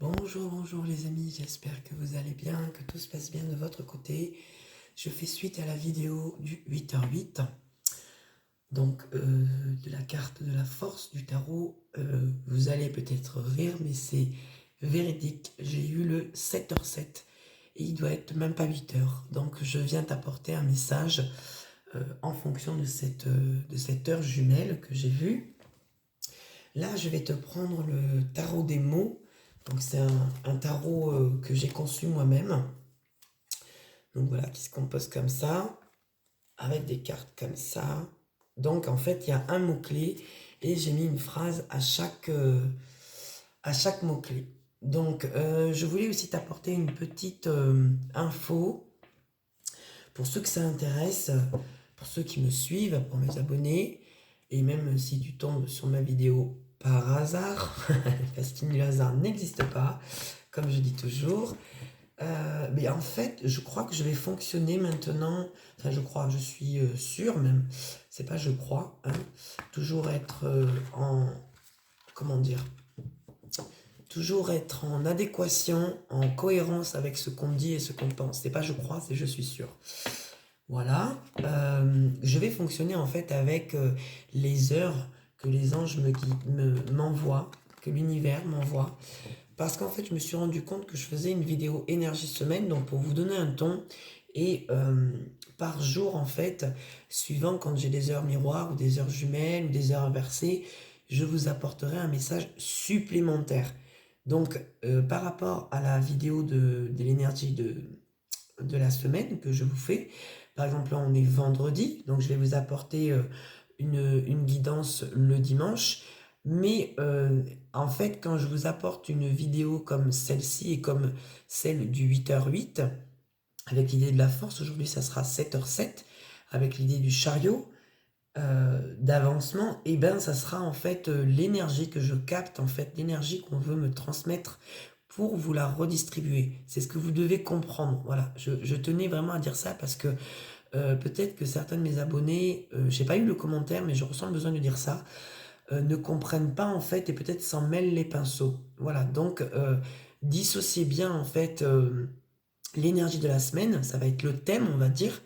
Bonjour les amis, j'espère que vous allez bien, que tout se passe bien de votre côté. Je fais suite à la vidéo du 8h8, donc de la carte de la force du tarot. Vous allez peut-être rire, mais c'est véridique. J'ai eu le 7h7 et il doit être même pas 8h. Donc je viens t'apporter un message en fonction de cette heure jumelle que j'ai vue. Là, je vais te prendre le tarot des mots. Donc c'est un tarot que j'ai conçu moi-même. Donc voilà, qui se compose comme ça, avec des cartes comme ça. Donc en fait, il y a un mot-clé et j'ai mis une phrase à chaque mot-clé. Donc je voulais aussi t'apporter une petite info pour ceux que ça intéresse, pour ceux qui me suivent, pour mes abonnés. Et même si tu tombes sur ma vidéo par hasard, parce que le hasard n'existe pas, comme je dis toujours. Mais en fait, je crois que je vais fonctionner maintenant. Enfin, je suis sûre même. C'est pas je crois, hein. Toujours être comment dire, toujours être en adéquation, en cohérence avec ce qu'on dit et ce qu'on pense. C'est pas je crois, c'est je suis sûr. Voilà. Je vais fonctionner en fait avec les heures que les anges m'envoient, que l'univers m'envoie. Parce qu'en fait, je me suis rendu compte que je faisais une vidéo énergie semaine, donc pour vous donner un ton, et par jour, en fait, suivant quand j'ai des heures miroirs ou des heures jumelles ou des heures inversées, je vous apporterai un message supplémentaire. Donc, par rapport à la vidéo de l'énergie de la semaine que je vous fais, par exemple, là, on est vendredi, donc je vais vous apporter une guidance le dimanche. Mais en fait, quand je vous apporte une vidéo comme celle-ci et comme celle du 8h8, avec l'idée de la force, aujourd'hui ça sera 7h7, avec l'idée du chariot d'avancement, et ben ça sera en fait l'énergie que je capte, en fait l'énergie qu'on veut me transmettre pour vous la redistribuer. C'est ce que vous devez comprendre. Voilà, je tenais vraiment à dire ça parce que peut-être que certains de mes abonnés, j'ai pas eu le commentaire, mais je ressens le besoin de dire ça, ne comprennent pas en fait et peut-être s'en mêlent les pinceaux. Voilà, donc dissociez bien en fait l'énergie de la semaine, ça va être le thème, on va dire,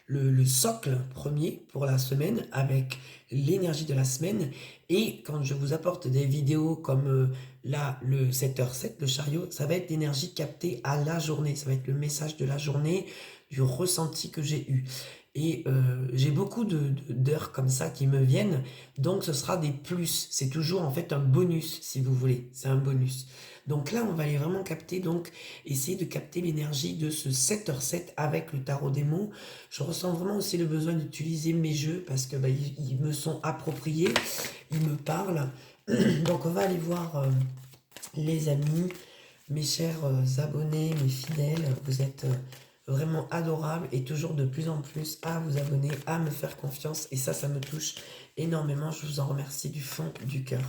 le socle premier pour la semaine avec l'énergie de la semaine. Et quand je vous apporte des vidéos comme là, le 7h7, le chariot, ça va être l'énergie captée à la journée. Ça va être le message de la journée, du ressenti que j'ai eu. Et j'ai beaucoup d'heures comme ça qui me viennent, donc ce sera des plus. C'est toujours en fait un bonus, si vous voulez. C'est un bonus. Donc là, on va aller vraiment capter, donc essayer de capter l'énergie de ce 7h7 avec le tarot des mots. Je ressens vraiment aussi le besoin d'utiliser mes jeux parce que ils me sont appropriés, ils me parlent. Donc on va aller voir les amis, mes chers abonnés, mes fidèles. Vous êtes vraiment adorables et toujours de plus en plus à vous abonner, à me faire confiance. Et ça me touche énormément. Je vous en remercie du fond du cœur.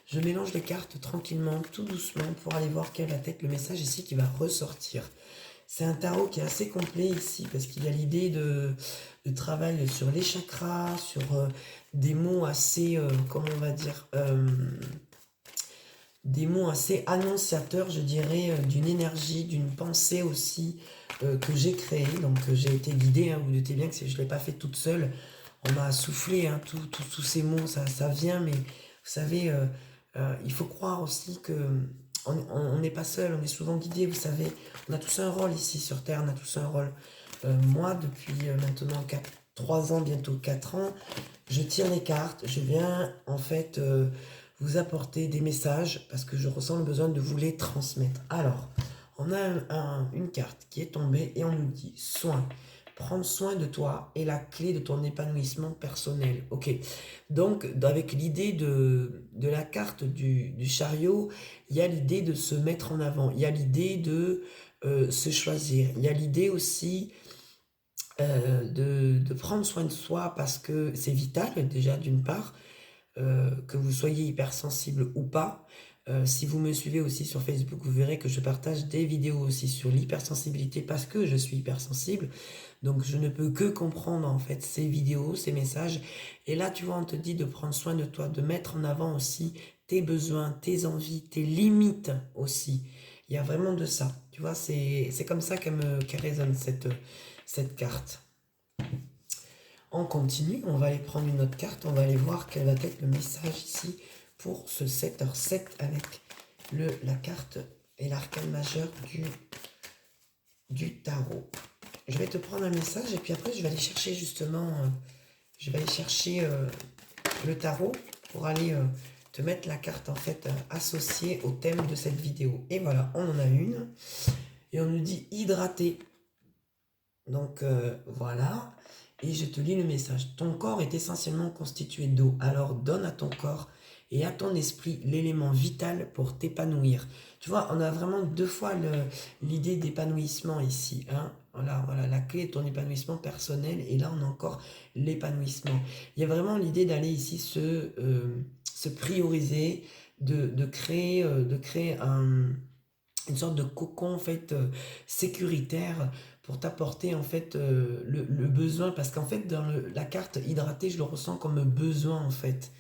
Je mélange les cartes tranquillement, tout doucement, pour aller voir quel va être le message ici qui va ressortir. C'est un tarot qui est assez complet ici parce qu'il y a l'idée de travail sur les chakras, sur des mots assez, comment on va dire, des mots assez annonciateurs, je dirais, d'une énergie, d'une pensée aussi que j'ai créée. Donc j'ai été guidée, hein, vous doutez bien que je ne l'ai pas fait toute seule. On m'a soufflé hein, tous ces mots, ça vient, mais vous savez, il faut croire aussi que on n'est pas seul, on est souvent guidé, vous savez. On a tous un rôle ici sur Terre, on a tous un rôle. Moi, depuis maintenant 3 ans, bientôt 4 ans, je tire les cartes, je viens en fait vous apporter des messages parce que je ressens le besoin de vous les transmettre. Alors, on a une carte qui est tombée et on nous dit soin. Prendre soin de toi est la clé de ton épanouissement personnel. Ok, donc avec l'idée de la carte du chariot, il y a l'idée de se mettre en avant, il y a l'idée de se choisir, il y a l'idée aussi de prendre soin de soi parce que c'est vital déjà d'une part, que vous soyez hypersensible ou pas. Si vous me suivez aussi sur Facebook, vous verrez que je partage des vidéos aussi sur l'hypersensibilité parce que je suis hypersensible. Donc je ne peux que comprendre en fait ces vidéos, ces messages. Et là, tu vois, on te dit de prendre soin de toi, de mettre en avant aussi tes besoins, tes envies, tes limites aussi. Il y a vraiment de ça. Tu vois, c'est comme ça qu'elle résonne, cette carte. On continue, on va aller prendre une autre carte, on va aller voir quel va être le message ici pour ce 7h7 avec la carte et l'arcane majeur du tarot. Je vais te prendre un message et puis après je vais aller chercher justement, le tarot pour aller te mettre la carte en fait associée au thème de cette vidéo. Et voilà, on en a une et on nous dit hydrater. Donc voilà, et je te lis le message. Ton corps est essentiellement constitué d'eau, alors donne à ton corps et à ton esprit l'élément vital pour t'épanouir. Tu vois, on a vraiment deux fois l'idée d'épanouissement ici. Hein. Voilà, la clé est ton épanouissement personnel et là on a encore l'épanouissement. Il y a vraiment l'idée d'aller ici se prioriser, de créer une sorte de cocon en fait sécuritaire pour t'apporter en fait le besoin, parce qu'en fait dans la carte hydratée je le ressens comme un besoin en fait,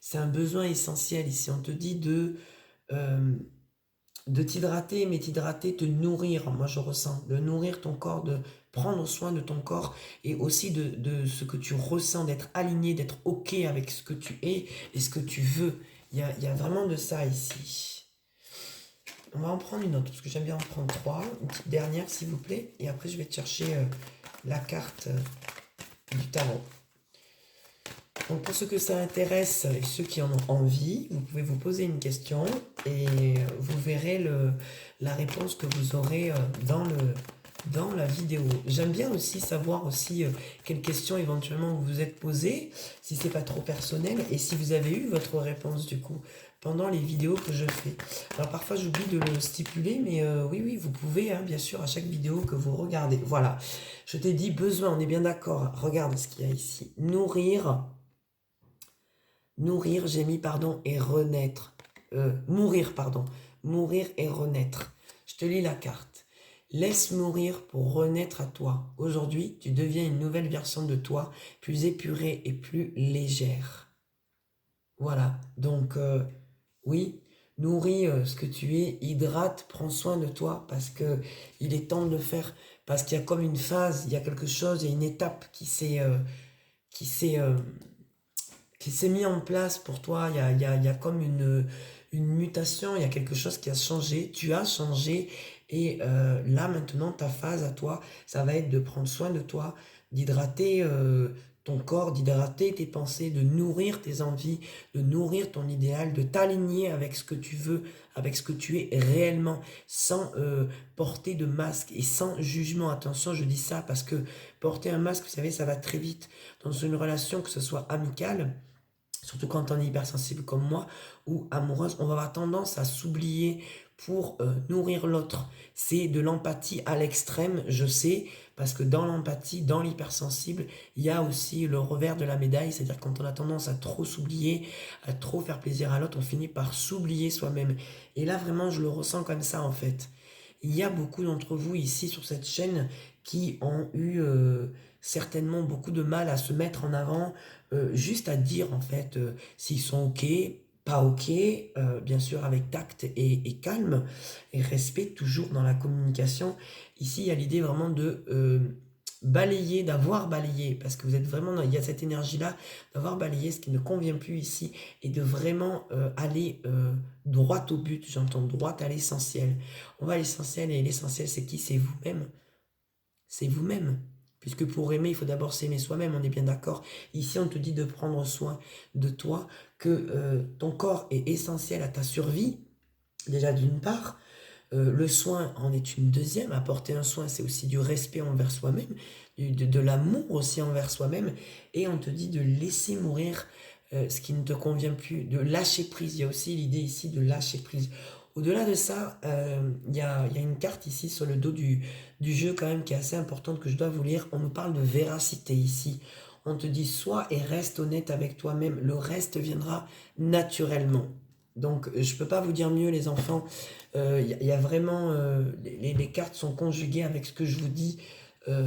c'est un besoin essentiel ici. On te dit euh, de t'hydrater, mais t'hydrater, te nourrir, moi je ressens, de nourrir ton corps, de prendre soin de ton corps et aussi de ce que tu ressens, d'être aligné, d'être ok avec ce que tu es et ce que tu veux. Il y a vraiment de ça ici. On va en prendre une autre, parce que j'aime bien en prendre trois. Une petite dernière, s'il vous plaît. Et après, je vais te chercher la carte du tarot. Donc, pour ceux que ça intéresse et ceux qui en ont envie, vous pouvez vous poser une question et vous verrez la réponse que vous aurez dans la vidéo. J'aime bien aussi savoir aussi quelles questions éventuellement vous vous êtes posées, si c'est pas trop personnel, et si vous avez eu votre réponse du coup pendant les vidéos que je fais. Alors parfois j'oublie de le stipuler, mais oui, vous pouvez, hein, bien sûr, à chaque vidéo que vous regardez. Voilà, je t'ai dit besoin, on est bien d'accord. Regarde ce qu'il y a ici. Nourrir, j'ai mis pardon, et renaître. Mourir, pardon. Mourir et renaître. Je te lis la carte. Laisse mourir pour renaître à toi. Aujourd'hui, tu deviens une nouvelle version de toi, plus épurée et plus légère. Voilà, donc oui, nourris ce que tu es, hydrate, prends soin de toi parce que il est temps de le faire, parce qu'il y a comme une phase, il y a quelque chose, il y a une étape qui s'est mis en place pour toi, il y a comme une mutation, il y a quelque chose qui a changé, tu as changé et là maintenant ta phase à toi, ça va être de prendre soin de toi, d'hydrater ton corps, d'hydrater tes pensées, de nourrir tes envies, de nourrir ton idéal, de t'aligner avec ce que tu veux, avec ce que tu es réellement, sans porter de masque et sans jugement. Attention, je dis ça parce que porter un masque, vous savez, ça va très vite dans une relation, que ce soit amicale, surtout quand on est hypersensible comme moi, ou amoureuse, on va avoir tendance à s'oublier pour nourrir l'autre. C'est de l'empathie à l'extrême, je sais, parce que dans l'empathie, dans l'hypersensible, il y a aussi le revers de la médaille, c'est-à-dire quand on a tendance à trop s'oublier, à trop faire plaisir à l'autre, on finit par s'oublier soi-même. Et là, vraiment, je le ressens comme ça, en fait. Il y a beaucoup d'entre vous ici sur cette chaîne qui ont eu certainement beaucoup de mal à se mettre en avant, juste à dire en fait s'ils sont ok, pas ok, bien sûr avec tact et calme et respect toujours dans la communication. Ici, il y a l'idée vraiment de balayer, d'avoir balayé, parce que vous êtes vraiment, il y a cette énergie-là, d'avoir balayé ce qui ne convient plus ici et de vraiment aller droit au but, j'entends droit à l'essentiel. On va à l'essentiel et l'essentiel c'est qui? C'est vous-même. C'est vous-même. Puisque pour aimer, il faut d'abord s'aimer soi-même, on est bien d'accord. Ici, on te dit de prendre soin de toi, que ton corps est essentiel à ta survie, déjà d'une part. Le soin en est une deuxième. Apporter un soin, c'est aussi du respect envers soi-même, de l'amour aussi envers soi-même. Et on te dit de laisser mourir ce qui ne te convient plus, de lâcher prise. Il y a aussi l'idée ici de lâcher prise. Au-delà de ça, il y a une carte ici sur le dos du jeu quand même qui est assez importante que je dois vous lire. On nous parle de véracité ici. On te dit sois et reste honnête avec toi-même. Le reste viendra naturellement. Donc je ne peux pas vous dire mieux les enfants. Y a vraiment... les cartes sont conjuguées avec ce que je vous dis.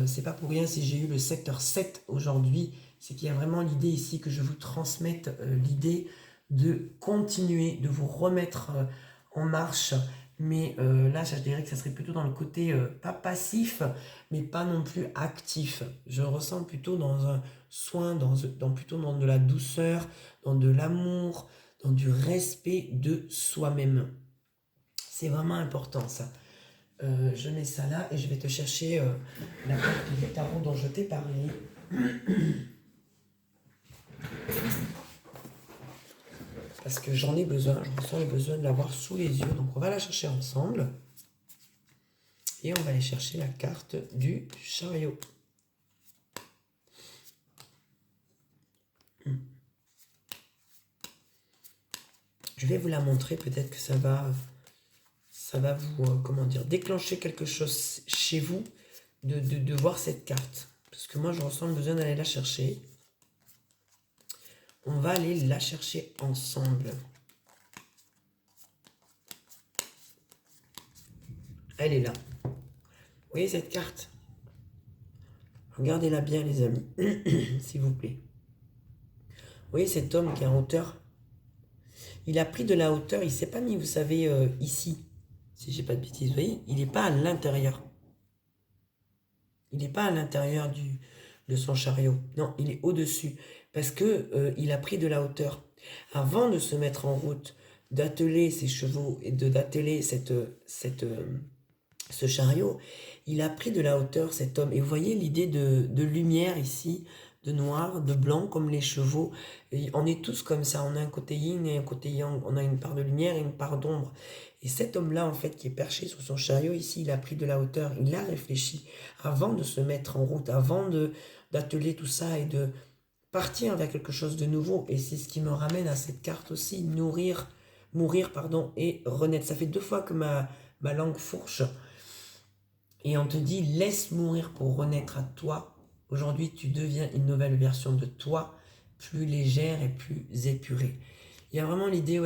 C'est pas pour rien si j'ai eu le secteur 7 aujourd'hui. C'est qu'il y a vraiment l'idée ici que je vous transmette l'idée de continuer, de vous remettre en marche. Mais là, je dirais que ça serait plutôt dans le côté pas passif, mais pas non plus actif. Je ressens plutôt dans un soin, plutôt dans de la douceur, dans de l'amour, dans du respect de soi-même. C'est vraiment important ça. Je mets ça là et je vais te chercher la carte du tarot dont je t'ai parlé. Parce que j'en ai besoin, je ressens le besoin de l'avoir sous les yeux. Donc on va la chercher ensemble. Et on va aller chercher la carte du chariot. Je vais vous la montrer, peut-être que ça va vous, comment dire, déclencher quelque chose chez vous de voir cette carte. Parce que moi, je ressens le besoin d'aller la chercher. On va aller la chercher ensemble. Elle est là. Vous voyez cette carte? Regardez-la bien, les amis, s'il vous plaît. Vous voyez cet homme qui est en hauteur? Il a pris de la hauteur, il ne s'est pas mis, vous savez, ici, si j'ai pas de bêtises, vous voyez, il n'est pas à l'intérieur. Il n'est pas à l'intérieur de son chariot. Non, il est au-dessus. Parce que il a pris de la hauteur. Avant de se mettre en route, d'atteler ses chevaux et d'atteler ce chariot, il a pris de la hauteur, cet homme. Et vous voyez l'idée de lumière ici, de noir, de blanc, comme les chevaux. Et on est tous comme ça. On a un côté yin et un côté yang. On a une part de lumière et une part d'ombre. Et cet homme-là, en fait, qui est perché sur son chariot, ici, il a pris de la hauteur. Il a réfléchi avant de se mettre en route, avant d'atteler tout ça et de partir vers quelque chose de nouveau. Et c'est ce qui me ramène à cette carte aussi, mourir, pardon, et renaître. Ça fait 2 fois que ma langue fourche. Et on te dit, laisse mourir pour renaître à toi. Aujourd'hui, tu deviens une nouvelle version de toi, plus légère et plus épurée. Il y a vraiment l'idée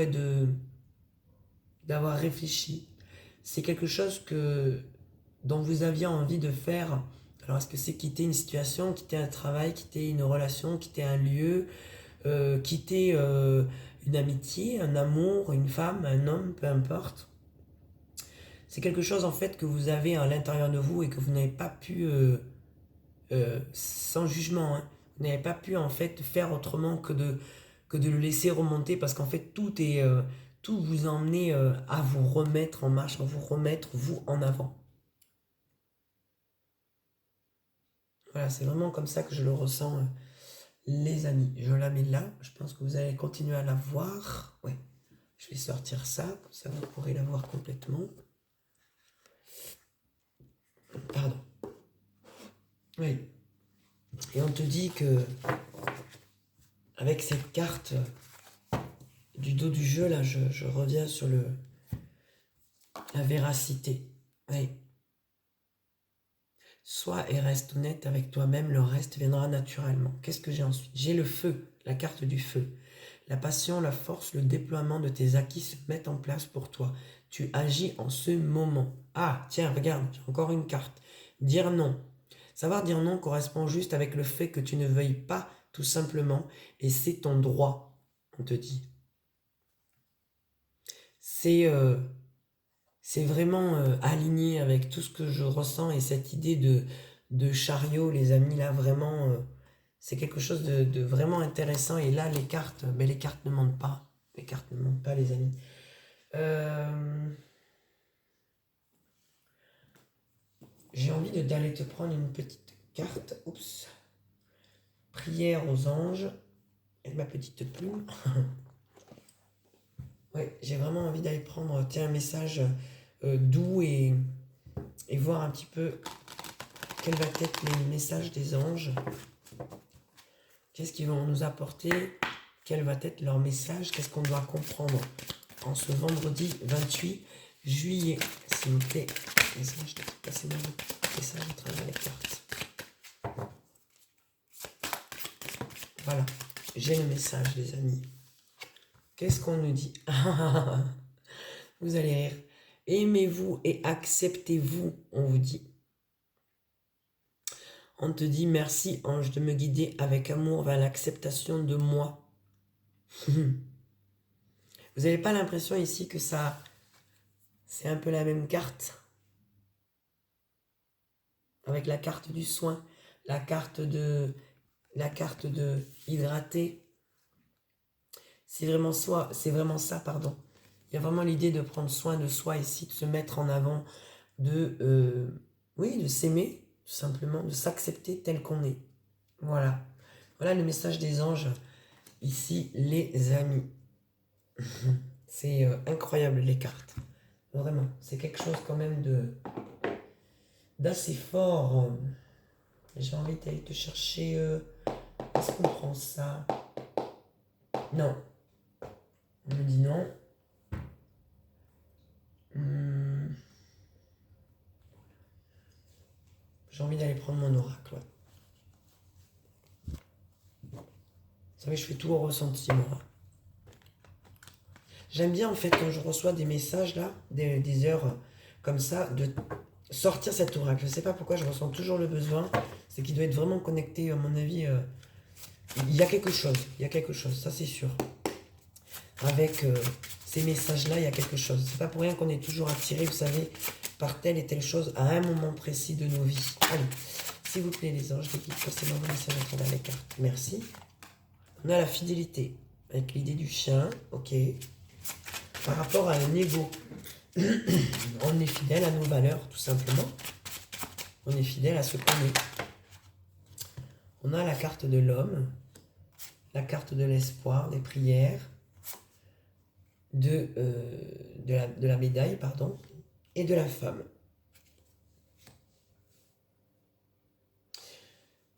d'avoir réfléchi. C'est quelque chose dont vous aviez envie de faire. Alors, est-ce que c'est quitter une situation, quitter un travail, quitter une relation, quitter un lieu, quitter une amitié, un amour, une femme, un homme, peu importe. C'est quelque chose en fait que vous avez à l'intérieur de vous et que vous n'avez pas pu, sans jugement, hein, vous n'avez pas pu en fait faire autrement que de le laisser remonter parce qu'en fait tout vous emmenez à vous remettre en marche, à vous remettre vous en avant. Voilà, c'est vraiment comme ça que je le ressens, les amis. Je la mets là, je pense que vous allez continuer à la voir. Ouais, je vais sortir ça, comme ça vous pourrez la voir complètement. Pardon. Oui. Et on te dit que avec cette carte du dos du jeu, là, je reviens sur la véracité. Oui. Sois et reste honnête avec toi-même, le reste viendra naturellement. Qu'est-ce que j'ai ensuite? J'ai le feu, la carte du feu. La passion, la force, le déploiement de tes acquis se mettent en place pour toi. Tu agis en ce moment. Ah, tiens, regarde, j'ai encore une carte. Dire non. Savoir dire non correspond juste avec le fait que tu ne veuilles pas, tout simplement, et c'est ton droit, on te dit. C'est vraiment aligné avec tout ce que je ressens et cette idée de chariot, les amis, là, vraiment, c'est quelque chose de vraiment intéressant. Et là, les cartes ne mentent pas. Les cartes ne mentent pas, les amis. J'ai envie d'aller te prendre une petite carte. Oups. Prière aux anges. Avec ma petite plume. Ouais, j'ai vraiment envie d'aller prendre un message doux et voir un petit peu quel va être les messages des anges. Qu'est-ce qu'ils vont nous apporter? Quel va être leur message? Qu'est-ce qu'on doit comprendre en ce vendredi 28 juillet? S'il vous plaît, passez-moi le message à travers les cartes. Voilà, j'ai le message, les amis. Qu'est-ce qu'on nous dit? Vous allez rire. Aimez-vous et acceptez-vous, on vous dit. On te dit merci, ange, de me guider avec amour vers l'acceptation de moi. Vous n'avez pas l'impression ici que ça... C'est un peu la même carte. Avec la carte du soin, la carte de hydrater. C'est vraiment ça, pardon. Il y a vraiment l'idée de prendre soin de soi ici, de se mettre en avant, oui, de s'aimer, tout simplement, de s'accepter tel qu'on est. Voilà. Voilà le message des anges ici, les amis. C'est incroyable les cartes. Vraiment, c'est quelque chose quand même d'assez fort. J'ai envie d'aller te chercher. Est-ce qu'on prend ça? Non. On me dit non. J'ai envie d'aller prendre mon oracle. Ouais. Vous savez, je fais tout au ressenti, moi. J'aime bien, en fait, quand je reçois des messages, là, des heures comme ça, de sortir cet oracle. Je ne sais pas pourquoi, je ressens toujours le besoin. C'est qu'il doit être vraiment connecté, à mon avis. Il y a quelque chose, ça c'est sûr. Avec ces messages-là, il y a quelque chose. C'est pas pour rien qu'on est toujours attiré, vous savez, par telle et telle chose à un moment précis de nos vies. Allez, s'il vous plaît, les anges, passez-moi vos messages à travers les cartes. Merci. On a la fidélité, avec l'idée du chien, ok. Par rapport à un ego, on est fidèle à nos valeurs, tout simplement. On est fidèle à ce qu'on est. On a la carte de l'homme, la carte de l'espoir, des prières, de la médaille, pardon, et de la femme.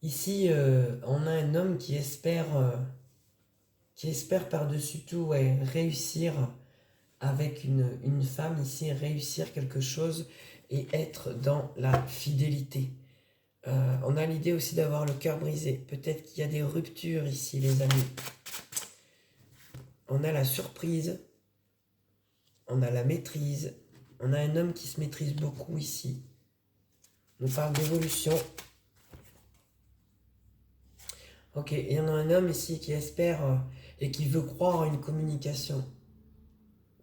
Ici, on a un homme qui espère par-dessus tout, ouais, réussir avec une femme ici, réussir quelque chose et être dans la fidélité. On a l'idée aussi d'avoir le cœur brisé. Peut-être qu'il y a des ruptures ici, les amis. On a la surprise. On a la maîtrise. On a un homme qui se maîtrise beaucoup ici. On parle d'évolution. Ok, et on a un homme ici qui espère et qui veut croire à une communication.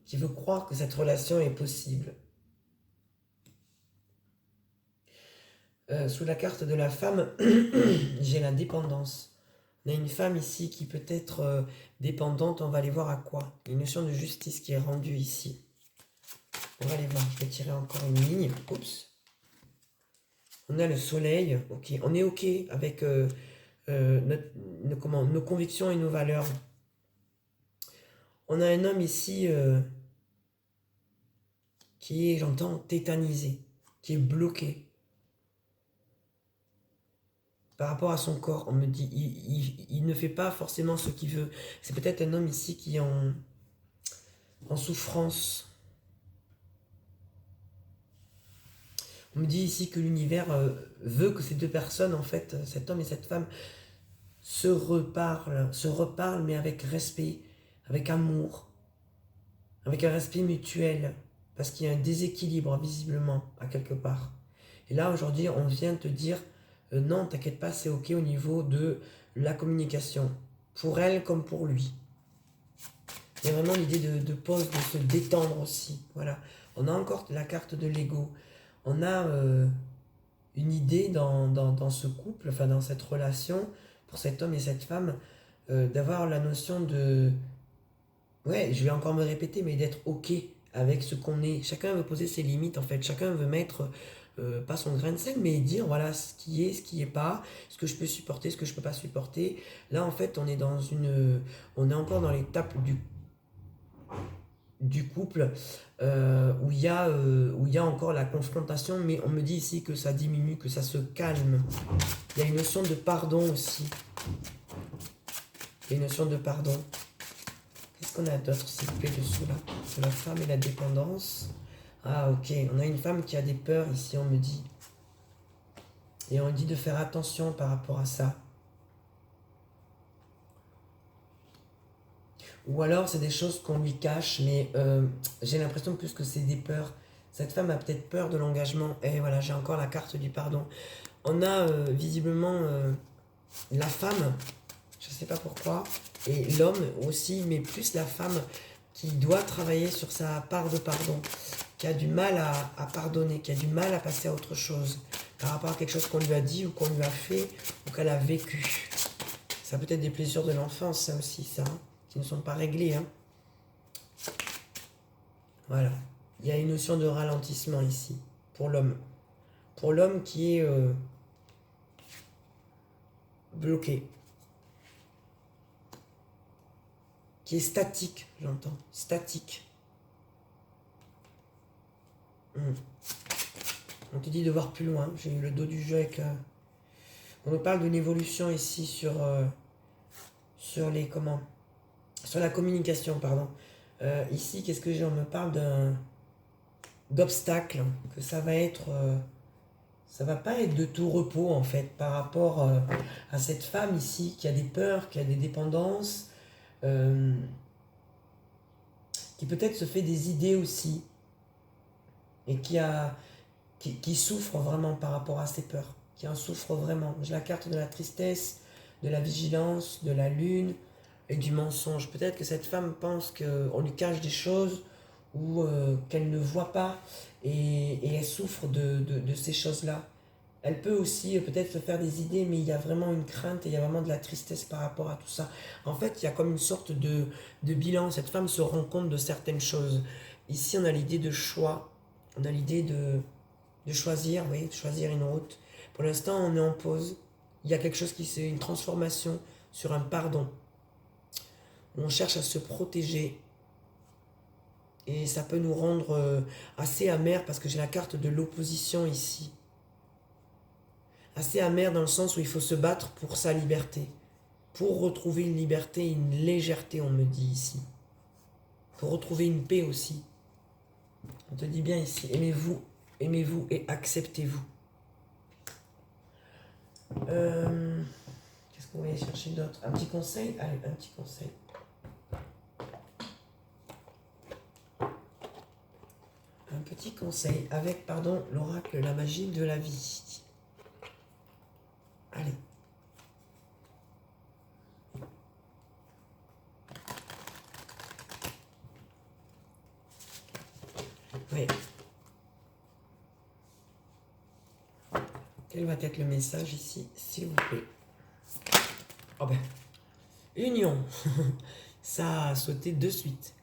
Qui veut croire que cette relation est possible. Sous la carte de la femme, j'ai la dépendance. On a une femme ici qui peut être dépendante, on va aller voir à quoi. Il y a une notion de justice qui est rendue ici. On va aller voir, je vais tirer encore une ligne. Oups. On a le soleil, ok. On est ok avec nos convictions et nos valeurs. On a un homme ici qui est, j'entends, tétanisé, qui est bloqué. Par rapport à son corps, on me dit, il ne fait pas forcément ce qu'il veut. C'est peut-être un homme ici qui est en souffrance. On me dit ici que l'univers veut que ces deux personnes, en fait, cet homme et cette femme, se reparlent, mais avec respect, avec amour, avec un respect mutuel, parce qu'il y a un déséquilibre, visiblement, à quelque part. Et là, aujourd'hui, on vient te dire, non, t'inquiète pas, c'est ok au niveau de la communication, pour elle comme pour lui. Il y a vraiment l'idée de pause, de se détendre aussi. Voilà. On a encore la carte de l'ego. On a une idée dans ce couple, enfin dans cette relation, pour cet homme et cette femme, d'avoir la notion de... Ouais, je vais encore me répéter, mais d'être ok avec ce qu'on est. Chacun veut poser ses limites, en fait. Chacun veut mettre... pas son grain de sel, mais dire voilà ce qui est pas, ce que je peux supporter, ce que je peux pas supporter. Là, en fait, on est on est encore dans l'étape du couple où il y a encore la confrontation, mais on me dit ici que ça diminue, que ça se calme. Il y a une notion de pardon aussi. Il y a une notion de pardon. Qu'est-ce qu'on a d'autre, s'il vous plaît, dessous là? C'est la femme et la dépendance. Ah, ok. On a une femme qui a des peurs ici, on me dit. Et on dit de faire attention par rapport à ça. Ou alors, c'est des choses qu'on lui cache, mais j'ai l'impression plus que c'est des peurs. Cette femme a peut-être peur de l'engagement. Et voilà, j'ai encore la carte du pardon. On a visiblement la femme, je ne sais pas pourquoi, et l'homme aussi, mais plus la femme qui doit travailler sur sa part de pardon, qui a du mal à pardonner, qui a du mal à passer à autre chose, par rapport à quelque chose qu'on lui a dit ou qu'on lui a fait ou qu'elle a vécu. Ça peut être des blessures de l'enfance, ça aussi, ça, hein, qui ne sont pas réglées. Hein. Voilà. Il y a une notion de ralentissement ici, pour l'homme. Pour l'homme qui est bloqué. Qui est statique, j'entends. Statique. On te dit de voir plus loin. J'ai eu le dos du jeu avec... On me parle d'une évolution ici sur les... Comment? Sur la communication, pardon. Ici, qu'est-ce que j'ai? On me parle d'obstacles. Que ça va être... ça va pas être de tout repos, en fait, par rapport à cette femme ici qui a des peurs, qui a des dépendances, qui peut-être se fait des idées aussi, et qui souffre vraiment par rapport à ses peurs, qui en souffre vraiment. J'ai la carte de la tristesse, de la vigilance, de la lune et du mensonge. Peut-être que cette femme pense qu'on lui cache des choses ou qu'elle ne voit pas et elle souffre de ces choses-là. Elle peut aussi peut-être se faire des idées, mais il y a vraiment une crainte et il y a vraiment de la tristesse par rapport à tout ça. En fait, il y a comme une sorte de bilan. Cette femme se rend compte de certaines choses. Ici, on a l'idée de choix. On a l'idée de choisir, oui, de choisir une route. Pour l'instant, on est en pause. Il y a quelque chose c'est une transformation sur un pardon. On cherche à se protéger. Et ça peut nous rendre assez amers parce que j'ai la carte de l'opposition ici. Assez amer dans le sens où il faut se battre pour sa liberté. Pour retrouver une liberté, une légèreté, on me dit ici. Pour retrouver une paix aussi. On te dit bien ici, aimez-vous et acceptez-vous. Qu'est-ce qu'on va aller chercher d'autre? Un petit conseil? Allez, un petit conseil. Un petit conseil avec, pardon, l'oracle, la magie de la vie. Allez. Oui. Quel va être le message ici, s'il vous plaît? Oh ben, union. Ça a sauté de suite.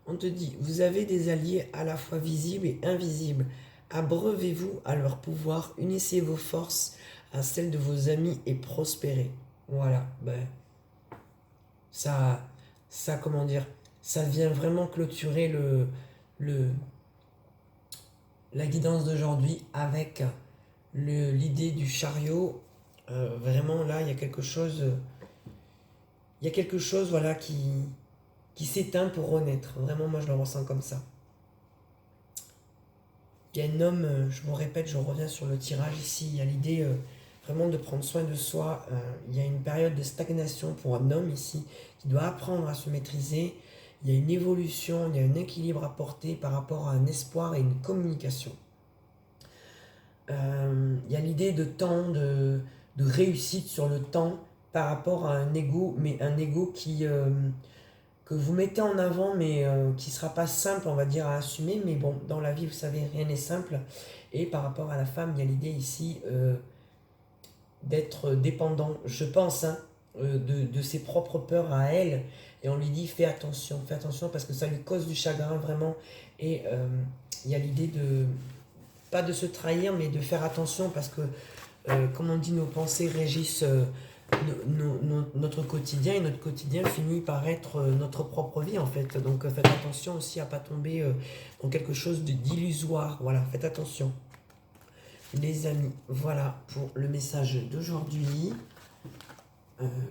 On te dit, vous avez des alliés à la fois visibles et invisibles. Abreuvez-vous à leur pouvoir, unissez vos forces à celles de vos amis et prospérez. Voilà, ben, ça comment dire, ça vient vraiment clôturer la guidance d'aujourd'hui avec l'idée du chariot. Vraiment là, il y a quelque chose, voilà, qui s'éteint pour renaître. Vraiment, moi, je le ressens comme ça. Il y a un homme, je vous répète, je reviens sur le tirage ici, il y a l'idée vraiment de prendre soin de soi. Il y a une période de stagnation pour un homme ici, qui doit apprendre à se maîtriser. Il y a une évolution, il y a un équilibre à porter par rapport à un espoir et une communication. Il y a l'idée de temps, de réussite sur le temps par rapport à un ego, mais un ego que vous mettez en avant, mais qui ne sera pas simple, on va dire, à assumer. Mais bon, dans la vie, vous savez, rien n'est simple. Et par rapport à la femme, il y a l'idée ici d'être dépendant, je pense, hein, de ses propres peurs à elle. Et on lui dit, fais attention parce que ça lui cause du chagrin vraiment. Et il y a l'idée pas de se trahir, mais de faire attention parce que, comme on dit, nos pensées régissent notre quotidien et notre quotidien finit par être notre propre vie en fait. Donc faites attention aussi à ne pas tomber dans quelque chose d'illusoire. Voilà, faites attention. Les amis, voilà pour le message d'aujourd'hui.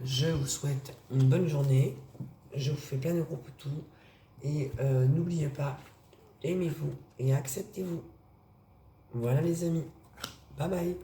Je vous souhaite une bonne journée. Je vous fais plein de gros poutous. Et n'oubliez pas, aimez-vous et acceptez-vous. Voilà les amis. Bye bye.